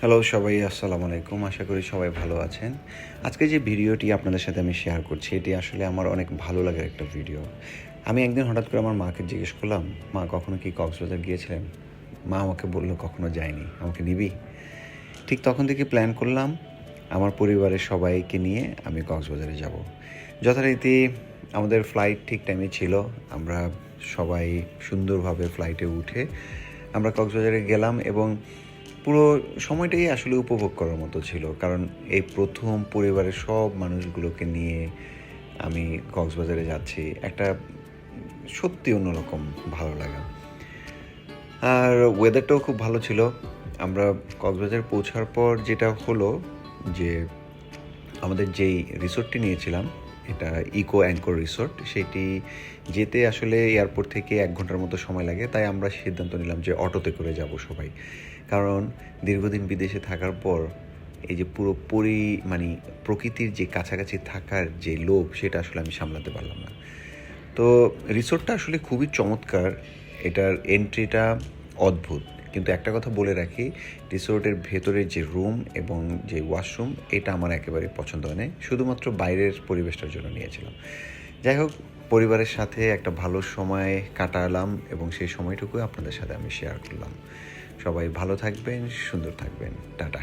Hello সবাই, আসসালামু আলাইকুম। আশা করি সবাই ভালো আছেন। আজকে যে ভিডিওটি আপনাদের সাথে আমি শেয়ার করছি, এটি আসলে আমার অনেক ভালো লাগার একটা ভিডিও। আমি একদিন হঠাৎ করে আমার মাকে জিজ্ঞেস করলাম, মা কখনো কি কক্সবাজার গিয়েছিলেন? মা আমাকে বলল, কখনো যায়নি, আমাকে নিবি? ঠিক তখন থেকে প্ল্যান করলাম আমার পরিবারের সবাইকে নিয়ে আমি কক্সবাজারে যাব। যথারীতি আমাদের ফ্লাইট ঠিক টাইমে ছিল। আমরা সবাই সুন্দরভাবে ফ্লাইটে উঠে আমরা কক্সবাজারে গেলাম এবং পুরো সময়টাই আসলে উপভোগ করার মতো ছিল, কারণ এই প্রথম পরিবারের সব মানুষগুলোকে নিয়ে আমি কক্সবাজারে যাচ্ছি। একটা সত্যি অন্যরকম ভালো লাগা। আর ওয়েদারটাও খুব ভালো ছিল। আমরা কক্সবাজার পৌঁছার পর যেটা হলো যে আমাদের যেই রিসোর্টটি নিয়েছিলাম, এটা ইকো অ্যাঙ্কর রিসোর্ট, সেটি যেতে আসলে এয়ারপোর্ট থেকে 1 ঘন্টার মতো সময় লাগে। তাই আমরা সিদ্ধান্ত নিলাম যে অটোতে করে যাব সবাই, কারণ দীর্ঘদিন বিদেশে থাকার পর এই যে পুরো মানে প্রকৃতির যে কাছাকাছি থাকার যে লোভ, সেটা আসলে আমি সামলাতে পারলাম না। তো রিসোর্টটা আসলে খুবই চমৎকার, এটার এন্ট্রিটা অদ্ভুত। কিন্তু একটা কথা বলে রাখি, রিসোর্টের ভেতরের যে রুম এবং যে ওয়াশরুম, এটা আমার একেবারে পছন্দ হয় না। শুধুমাত্র বাইরের পরিবেশটার জন্য নিয়েছিলাম। যাই হোক, পরিবারের সাথে একটা ভালো সময় কাটালাম এবং সেই সময়টুকু আপনাদের সাথে আমি শেয়ার করলাম। সবাই ভালো থাকবেন, সুন্দর থাকবেন। টাটা।